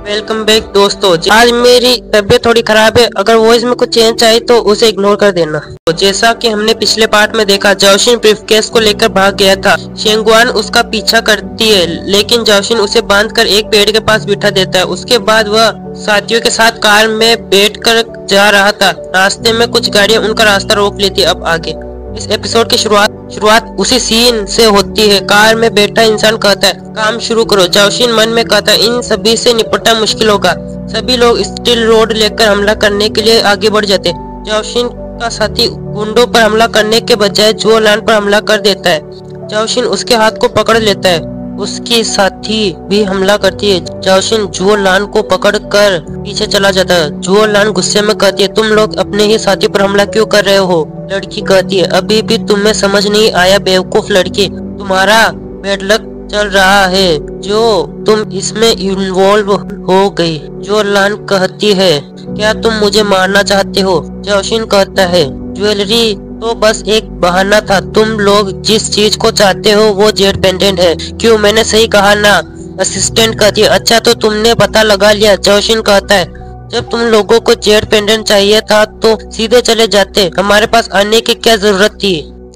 Welcome back दोस्तों। आज मेरी तबीयत थोड़ी खराब है, अगर वॉइस में कुछ चेंज आए तो उसे इग्नोर कर देना। तो जैसा कि हमने पिछले पार्ट में देखा, जाओशिन ब्रीफकेस को लेकर भाग गया था। शेंगुआन उसका पीछा करती है, लेकिन जाओशिन उसे बांधकर एक पेड़ के पास बिठा देता है। उसके बाद वह साथियों के साथ कार में बैठकर जा रहा था। रास्ते में कुछ गाड़ियां उनका रास्ता रोक लेती है। अब आगे इस एपिसोड की शुरुआत उसी सीन से होती है। कार में बैठा इंसान कहता है, काम शुरू करो। जाओशिन मन में कहता है, इन सभी से निपटना मुश्किल होगा। सभी लोग स्टील रोड लेकर हमला करने के लिए आगे बढ़ जाते। जाओशिन का साथी गुंडों पर हमला करने के बजाय जुओ लान पर हमला कर देता है। जाओशिन उसके हाथ को पकड़ लेता है। उसकी साथी भी हमला करती है। जाओशिन जुओ लान को पकड़कर पीछे चला जाता है। जुओ लान गुस्से में कहती है, तुम लोग अपने ही साथी पर हमला क्यों कर रहे हो? लड़की कहती है, अभी भी तुम्हें समझ नहीं आया बेवकूफ लड़की, तुम्हारा बैड लक चल रहा है जो तुम इसमें इन्वॉल्व हो गई। जुओ लान कहती है, क्या तुम मुझे मारना चाहते हो? जाओशिन कहता है, ज्वेलरी तो बस एक बहाना था। तुम लोग जिस चीज को चाहते हो वो जेड पेंडेंट है। क्यों, मैंने सही कहा ना? असिस्टेंट कहती है, अच्छा तो तुमने पता लगा लिया। जाओशिन कहता है, जब तुम लोगों को जेड पेंडेंट चाहिए था तो सीधे चले जाते, हमारे पास आने की क्या जरूरत थी?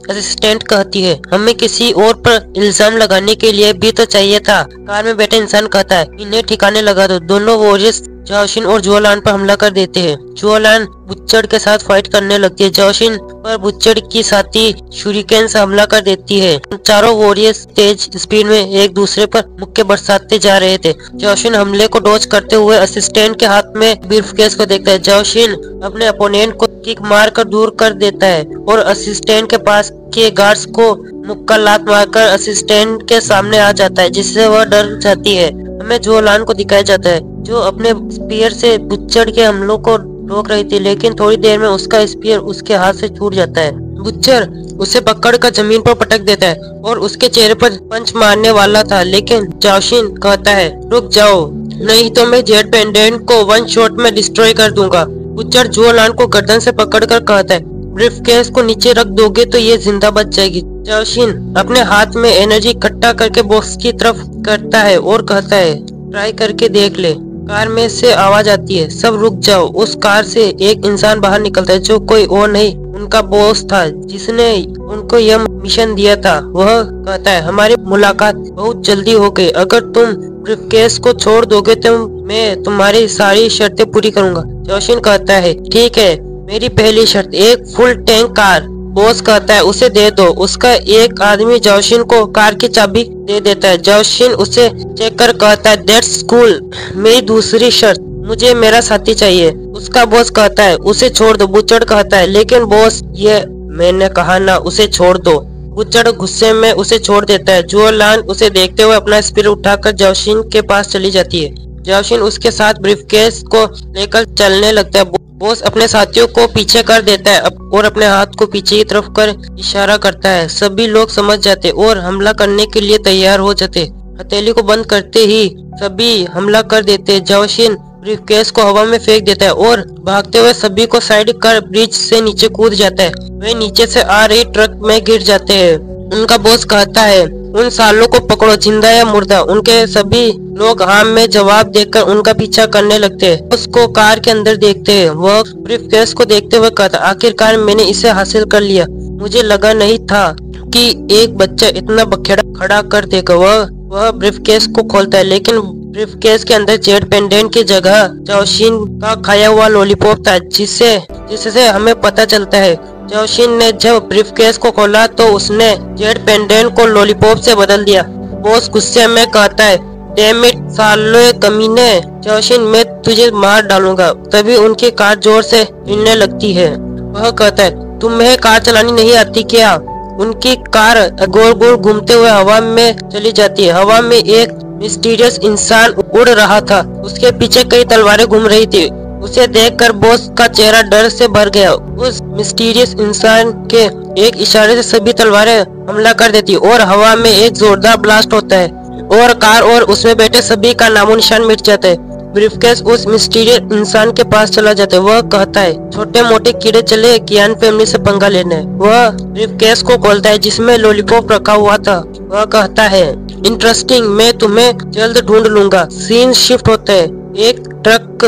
असिस्टेंट कहती है, हमें किसी और पर इल्जाम लगाने के लिए भी तो चाहिए था। कार में बैठे इंसान कहता है, इन्हें ठिकाने लगा दो। दोनों वॉरियर्स जाओशिन और जुओ लान पर हमला कर देते हैं। जुओ लान बुच्चड़ के साथ फाइट करने लगती है। जाओशिन पर बुच्चड़ की साथी शुरिकेन से हमला कर देती है। चारों वॉरियर्स तेज स्पीड में एक दूसरे पर मुक्के बरसाते जा रहे थे। जाओशिन हमले को डॉज करते हुए असिस्टेंट के हाथ में ब्रीफकेस को देखता है। जाओशिन अपने अपोनेंट को किक मार कर दूर कर देता है और असिस्टेंट के पास के गार्ड्स को मुक्का लात मारकर असिस्टेंट के सामने आ जाता है, जिससे वह डर जाती है। हमें जुओ लान को दिखाया जाता है जो अपने स्पीयर से बुच्चड़ के हमलों को रोक रही थी, लेकिन थोड़ी देर में उसका स्पीयर उसके हाथ से छूट जाता है। बुच्चड़ उसे पकड़कर जमीन पर पटक देता है और उसके चेहरे पर पंच मारने वाला था, लेकिन जाओशिन कहता है, रुक जाओ, नहीं तो मैं जेड पेंडेंट को वन शॉट में डिस्ट्रॉय कर दूंगा। बुच्चड़ जुओ लान को गर्दन से पकड़कर कहता है, ब्रीफकेस को नीचे रख दोगे तो ये जिंदा बच जाएगी। जाओशिन अपने हाथ में एनर्जी इकट्ठा करके बॉक्स की तरफ करता है और कहता है, ट्राई करके देख ले। कार में से आवाज आती है, सब रुक जाओ। उस कार से एक इंसान बाहर निकलता है जो कोई और नहीं उनका बॉस था, जिसने उनको यह मिशन दिया था। वह कहता है, हमारी मुलाकात बहुत जल्दी हो गई। अगर तुम ब्रीफकेस को छोड़ दोगे तो मैं तुम्हारी सारी शर्तें पूरी करूंगा। जाओशिन कहता है, ठीक है, मेरी पहली शर्त एक फुल टैंक कार। बॉस कहता है, उसे दे दो। उसका एक आदमी जाओशिन को कार की चाबी दे देता है। जाओशिन उसे चेक कर कहता है, दैट्स कूल। मेरी दूसरी शर्त, मुझे मेरा साथी चाहिए। उसका बॉस कहता है, उसे छोड़ दो। बुच्चड़ कहता है, लेकिन बॉस, ये मैंने कहा ना, उसे छोड़ दो। बुच्चड़ गुस्से में उसे छोड़ देता है। जुओ लान उसे देखते हुए अपना स्पीयर उठाकर जाओशिन के पास चली जाती है। जाओशिन उसके साथ ब्रीफकेस को लेकर चलने लगता है। बॉस अपने साथियों को पीछे कर देता है और अपने हाथ को पीछे की तरफ कर इशारा करता है। सभी लोग समझ जाते और हमला करने के लिए तैयार हो जाते। हथेली को बंद करते ही सभी हमला कर देते। जाओशिन ब्रीफकेस को हवा में फेंक देता है और भागते हुए सभी को साइड कर ब्रिज से नीचे कूद जाता है। वे नीचे से आ रही ट्रक में गिर जाते हैं। उनका बॉस कहता है, उन सालों को पकड़ो, जिंदा या मुर्दा। उनके सभी लोग हाँ में जवाब देकर उनका पीछा करने लगते हैं। उसको कार के अंदर देखते हैं। वह ब्रीफकेस को देखते हुए कहता, आखिरकार मैंने इसे हासिल कर लिया। मुझे लगा नहीं था कि एक बच्चा इतना बखेड़ा खड़ा कर देगा। वह ब्रीफकेस को खोलता है, लेकिन ब्रीफकेस के अंदर जेड पेंडेंट की जगह जाओशिन का खाया हुआ लॉलीपॉप था, जिससे हमें पता चलता है जाओशिन ने जब ब्रीफकेस को खोला तो उसने जेड पेंडेंट को लॉलीपॉप से बदल दिया। बॉस गुस्से में कहता है, डैम इट साले कमीने, जाओशिन, मैं तुझे मार डालूंगा। तभी उनकी कार जोर से हिलने लगती है। वह कहता है, तुम्हें कार चलानी नहीं आती क्या? उनकी कार गोल गोल घूमते हुए हवा में चली जाती है। हवा में एक मिस्टीरियस इंसान उड़ रहा था। उसके पीछे कई तलवारें घूम रही थी। उसे देखकर बॉस का चेहरा डर से भर गया। उस मिस्टीरियस इंसान के एक इशारे से सभी तलवारें हमला कर देती और हवा में एक जोरदार ब्लास्ट होता है और कार और उसमें बैठे सभी का नामो निशान मिट जाता है। ब्रीफकेस उस मिस्टीरियस इंसान के पास चला जाता है। वह कहता है, छोटे मोटे कीड़े चले कियान फैमिली से पंगा लेने। वह ब्रीफकेस को खोलता है जिसमें लॉलीपॉप रखा हुआ था। वह कहता है, इंटरेस्टिंग, मैं तुम्हें जल्द ढूंढ लूंगा। सीन शिफ्ट होता है। एक ट्रक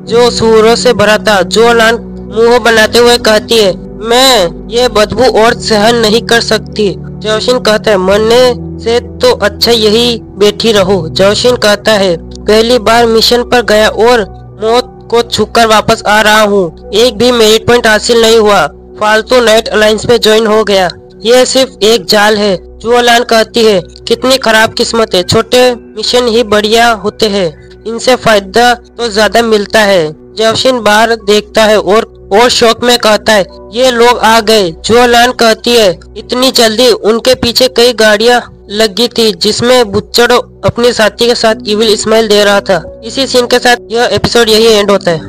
जो सूअरों से भरा था। जोलान मुंह बनाते हुए कहती है, मैं ये बदबू और सहन नहीं कर सकती। जोशिन कहता है, मरने से तो अच्छा यही बैठी रहो। जोशिन कहता है, पहली बार मिशन पर गया और मौत को छूकर वापस आ रहा हूँ। एक भी मेरिट पॉइंट हासिल नहीं हुआ। फालतू नाइट अलायंस में ज्वाइन हो गया। यह सिर्फ एक जाल है। जुआलान कहती है, कितनी खराब किस्मत है। छोटे मिशन ही बढ़िया होते हैं, इनसे फायदा तो ज्यादा मिलता है। जोशिन बाहर देखता है और शौक में कहता है, ये लोग आ गए। जुआलान कहती है, इतनी जल्दी? उनके पीछे कई गाड़ियां लगी थी जिसमें बुच्चड़ अपने साथी के साथ इविल स्माइल दे रहा था। इसी सीन के साथ यह एपिसोड यही एंड होता है।